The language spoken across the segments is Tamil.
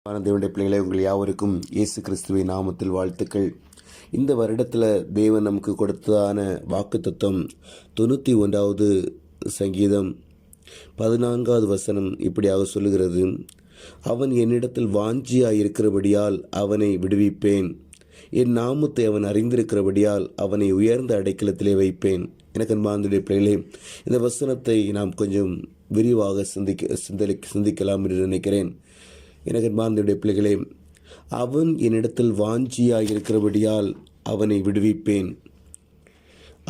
தேவனுடைய பிள்ளைகளை உங்கள் யாவருக்கும் இயேசு கிறிஸ்துவின் நாமத்தில் வாழ்த்துக்கள். இந்த வருடத்தில் தேவன் நமக்கு கொடுத்ததான வாக்குத்தத்தம் 91வது சங்கீதம் 14வது வசனம் இப்படியாக சொல்லுகிறது: அவன் என்னிடத்தில் வாஞ்சியாய் இருக்கிறபடியால் அவனை விடுவிப்பேன், என் நாமத்தை அவன் அறிந்திருக்கிறபடியால் அவனை உயர்ந்த அடைக்கலத்திலே வைப்பேன். எனக்கு அன்பார்ந்த பிள்ளைகளே, இந்த வசனத்தை நாம் கொஞ்சம் விரிவாக சிந்திக்கலாம் என்று நினைக்கிறேன். எனக்கு அன்பார்ந்த பிள்ளைகளே, அவன் என்னிடத்தில் வாஞ்சியாய் இருக்கிறபடியால் அவனை விடுவிப்பேன்.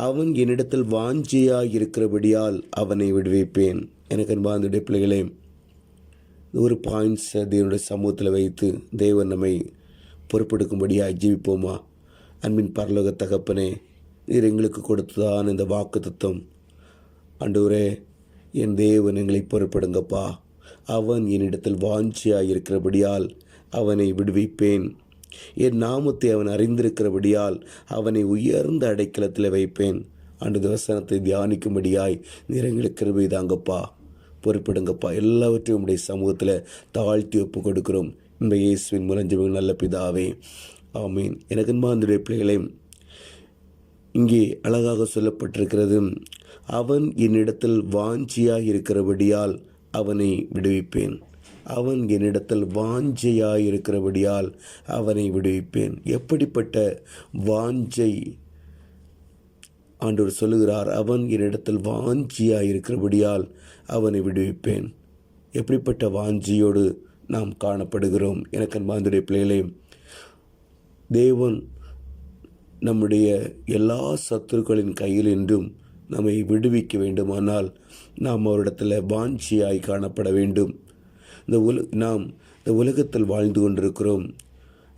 அவன் என்னிடத்தில் வாஞ்சியாய் இருக்கிறபடியால் அவனை விடுவிப்பேன். எனக்கு அன்பார்ந்த பிள்ளைகளே, ஒரு பாயிண்ட்ஸை தேவனுடைய சமூகத்தில் வைத்து தேவன் நம்மை பொறுப்பெடுக்கும்படியாக ஜீவிப்போமா? அன்பின் பரலோக தகப்பனே, நீர் எங்களுக்கு கொடுத்ததான இந்த வாக்குத்தத்தம், ஆண்டவரே, என் தேவன் எங்களை பொறுப்பெடுங்கப்பா. அவன் என்னிடத்தில் வாஞ்சியாய் இருக்கிறபடியால் அவனை விடுவிப்பேன், என் நாமத்தை அவன் அறிந்திருக்கிறபடியால் அவனை உயர்ந்த அடைக்கலத்தில் வைப்பேன். அந்த வசனத்தை தியானிக்கும்படியாய் நீர் எங்களுக்கு கிருபை தாங்கப்பா, பொறுப்பெடுங்கப்பா. எல்லாவற்றையும் உடைய சமூகத்தில் தாழ்த்தி ஒப்பு கொடுக்கிறோம். இந்த இயேசுவின் மூலம் நல்ல பிதாவே, ஆமீன். எனக்கு அன்பார்ந்த பிள்ளைகளே, இங்கே அழகாக சொல்லப்பட்டிருக்கிறது, அவன் என்னிடத்தில் வாஞ்சியாய் இருக்கிறபடியால் அவனை விடுவிப்பேன். அவன் என்னிடத்தில் வாஞ்சையாய் இருக்கிறபடியால் அவனை விடுவிப்பேன். எப்படிப்பட்ட வாஞ்சை ஆண்டவர் சொல்லுகிறார்? அவன் என்னிடத்தில் வாஞ்சியாய் இருக்கிறபடியால் அவனை விடுவிப்பேன். எப்படிப்பட்ட வாஞ்சியோடு நாம் காணப்படுகிறோம்? எனக்கு அன்பார்ந்த பிள்ளைகளே, தேவன் நம்முடைய எல்லா சத்துருக்களின் கையில் என்றும் நம்மை விடுவிக்க வேண்டுமானால் நாம் அவரிடத்தில் வாஞ்சியாய் காணப்பட வேண்டும். நாம் இந்த உலகத்தில் வாழ்ந்து கொண்டிருக்கிறோம்.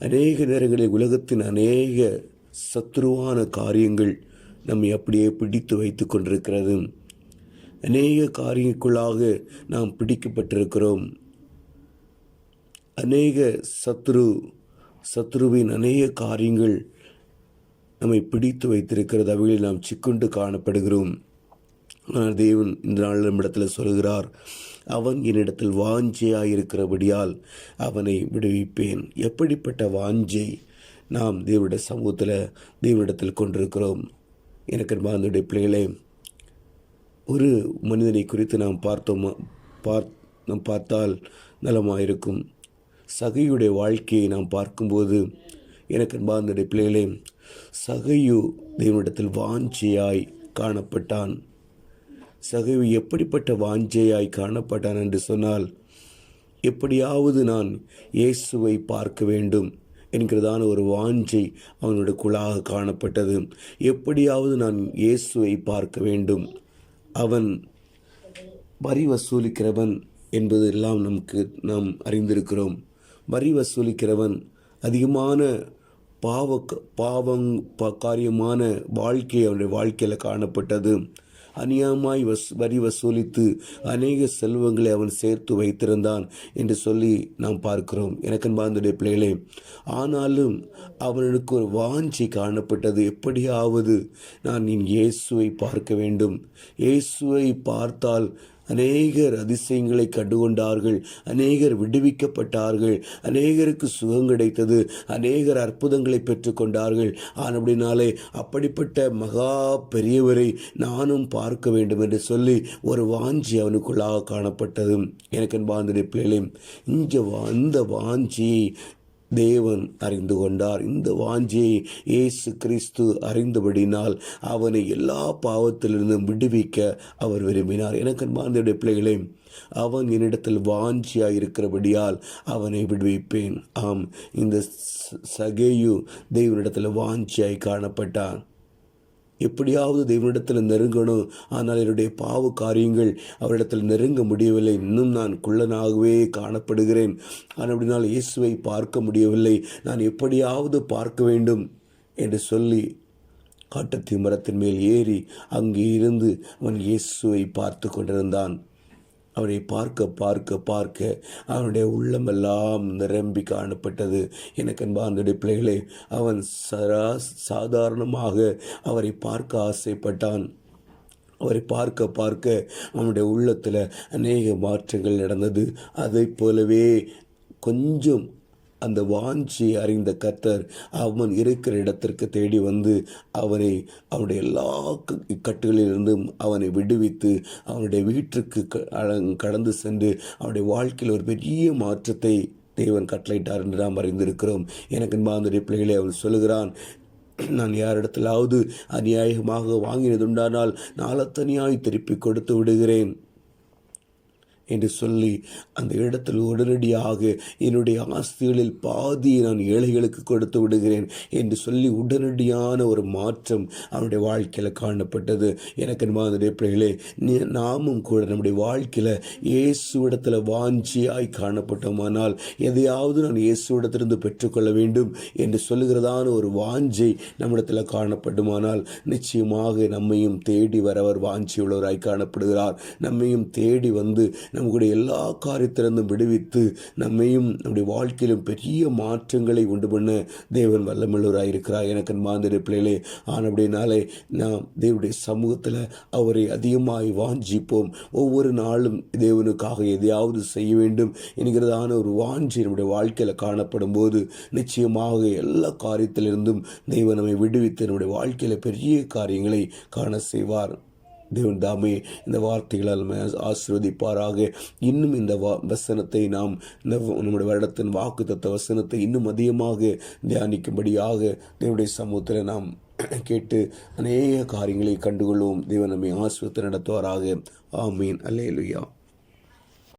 அநேக நேரங்களில் உலகத்தின் அநேக சத்துருவான காரியங்கள் நம்மை அப்படியே பிடித்து வைத்து கொண்டிருக்கிறது. அநேக காரியங்களுக்குள்ளாக நாம் பிடிக்கப்பட்டிருக்கிறோம். அநேக சத்துருவின் அநேக காரியங்கள் நம்மை பிடித்து வைத்திருக்கிறது. அவைகளில் நாம் சிக்குண்டு காணப்படுகிறோம். ஆனால் தேவன் இந்த நாள் நம்மிடத்தில் சொல்கிறார், அவன் என்னிடத்தில் வாஞ்சையாய் இருக்கிறபடியால் அவனை விடுவிப்பேன். எப்படிப்பட்ட வாஞ்சை நாம் தேவனுடைய சமூகத்தில் தேவனிடத்தில் கொண்டிருக்கிறோம்? எனக்கு அன்பார்ந்த பிள்ளைகளே, ஒரு மனிதனை குறித்து நாம் பார்த்தால் நலமாயிருக்கும். சகையுடைய வாழ்க்கையை நாம் பார்க்கும்போது, எனக்கு அன்பார்ந்த பிள்ளைகளே, சகையு தேவனிடத்தில் வாஞ்சையாய் காணப்பட்டான். சகையு எப்படிப்பட்ட வாஞ்சையாய் காணப்பட்டான் என்று சொன்னால், எப்படியாவது நான் இயேசுவை பார்க்க வேண்டும் என்கிறதான ஒரு வாஞ்சை அவனுடைய காணப்பட்டது. எப்படியாவது நான் இயேசுவை பார்க்க வேண்டும். அவன் வரி வசூலிக்கிறவன் என்பது எல்லாம் நாம் அறிந்திருக்கிறோம். வரி வசூலிக்கிறவன் அதிகமான காரியமான வாழ்க்கை அவனுடைய வாழ்க்கையில் காணப்பட்டது. அநியாயமாய் வரி வசூலித்து அநேக செல்வங்களை அவன் சேர்த்து வைத்திருந்தான் என்று சொல்லி நாம் பார்க்கிறோம். எனக்கு அன்பார்ந்த பிள்ளைகளே, ஆனாலும் அவனுக்கு ஒரு வாஞ்சி காணப்பட்டது. எப்படியாவது நான் இயேசுவை பார்க்க வேண்டும். இயேசுவை பார்த்தால் அநேகர் அதிசயங்களை கண்டுகொண்டார்கள், அநேகர் விடுவிக்கப்பட்டார்கள், அநேகருக்கு சுகம் கிடைத்தது, அநேகர் அற்புதங்களை பெற்றுக்கொண்டார்கள். அப்படினாலே அப்படிப்பட்ட மகா பெரியவரை நானும் பார்க்க வேண்டும் என்று சொல்லி ஒரு வாஞ்சி அவனுக்குள்ளாக காணப்பட்டது. எனக்கு அன்பார்ந்த பிள்ளைகளே, இந்த வாஞ்சியை தேவன் அறிந்து கொண்டார். இந்த வாஞ்சியை இயேசு கிறிஸ்து அறிந்தபடினால் அவனை எல்லா பாவத்திலிருந்தும் விடுவிக்க அவர் விரும்பினார். எனக்கு அன்பார்ந்த பிள்ளைகளே, அவன் என்னிடத்தில் வாஞ்சியாய் இருக்கிறபடியால் அவனை விடுவிப்பேன். ஆம், இந்த சகேயு தேவனிடத்தில் வாஞ்சியாய் காணப்பட்டான். எப்படியாவது தேவனிடத்தில் நெருங்கணும், ஆனால் என்னுடைய பாவ காரியங்கள் அவரிடத்தில் நெருங்க முடியவில்லை. இன்னும் நான் குள்ளனாகவே காணப்படுகிறேன். அப்படினால் இயேசுவை பார்க்க முடியவில்லை. நான் எப்படியாவது பார்க்க வேண்டும் என்று சொல்லி காட்டத்தி மரத்தின் மேல் ஏறி அங்கே இருந்து அவன் இயேசுவை பார்த்து கொண்டிருந்தான். அவனை பார்க்க அவனுடைய உள்ளமெல்லாம் நிரம்பி காணப்பட்டது. எனக்கு அன்பார்ந்த பிள்ளைகளே, அவன் சாதாரணமாக அவரை பார்க்க ஆசைப்பட்டான். அவரை பார்க்க அவனுடைய உள்ளத்தில் அநேக மாற்றங்கள் நடந்தது. அதை போலவே கொஞ்சம் அந்த வாஞ்சி அறிந்த கர்த்தர் அவன் இருக்கிற இடத்திற்கு தேடி வந்து அவனுடைய எல்லா இக்கட்டுகளிலிருந்தும் அவனை விடுவித்து அவனுடைய வீட்டிற்கு கடந்து சென்று அவனுடைய வாழ்க்கையில் ஒரு பெரிய மாற்றத்தை தேவன் கட்டளையிட்டார் என்று நாம் அறிந்திருக்கிறோம். எனக்கு அன்பார்ந்த பிள்ளைகளை அவன் சொல்லுகிறான், நான் யாரிடத்திலாவது அநியாயமாக வாங்கினதுண்டானால் நாளத்தனியாய் திருப்பி கொடுத்து விடுகிறேன் என்று சொல்லி அந்த இடத்தில் உடனடியாக என்னுடைய ஆஸ்திகளில் பாதியை நான் ஏழைகளுக்கு கொடுத்து விடுகிறேன் என்று சொல்லி உடனடியான ஒரு மாற்றம் அவனுடைய வாழ்க்கையில் காணப்பட்டது. எனக்கு மாதிரி பிள்ளைகளே, நாமும் கூட நம்முடைய வாழ்க்கையில் இயேசுவிடத்தில் வாஞ்சியாய் காணப்பட்டோமானால், எதையாவது நான் இயேசுவிடத்திலிருந்து பெற்றுக்கொள்ள வேண்டும் என்று சொல்லுகிறதான ஒரு வாஞ்சை நம்மிடத்தில் காணப்படுமானால், நிச்சயமாக நம்மையும் தேடி வரவர் வாஞ்சியுள்ளவராய் காணப்படுகிறார். நம்மையும் தேடி வந்து நம்முடைய எல்லா காரியத்திலிருந்தும் விடுவித்து நம்மையும் நம்முடைய வாழ்க்கையிலும் பெரிய மாற்றங்களை உண்டு பண்ண தேவன் வல்லமுள்ளவராயிருக்கிறார். எனக்கு அன்பார்ந்த பிள்ளைகளே, ஆனபடினாலே நாம் தேவனுடைய சமூகத்தில் அவரை அதிகமாய் வாஞ்சிப்போம். ஒவ்வொரு நாளும் தேவனுக்காக எதையாவது செய்ய வேண்டும் என்கிறதான ஒரு வாஞ்சி நம்முடைய வாழ்க்கையில் காணப்படும் போது நிச்சயமாக எல்லா காரியத்திலிருந்தும் தேவன் நம்மை விடுவித்து நம்முடைய வாழ்க்கையில் பெரிய காரியங்களை காண செய்வார். தேவன் தாமே இந்த வார்த்தைகளால் ஆசீர்வதிப்பாராக. இன்னும் இந்த வசனத்தை நாம் நம்முடைய வருடத்தின் வாக்குத்தத்த வசனத்தை இன்னும் அதிகமாக தியானிக்கும்படியாக தேவனுடைய சமூகத்தில் நாம் கேட்டு அநேக காரியங்களை கண்டுகொள்வோம். தேவன் நம்மை ஆசீர்வதித்து நடத்துவாராக. ஆமீன். அல்லேலூயா.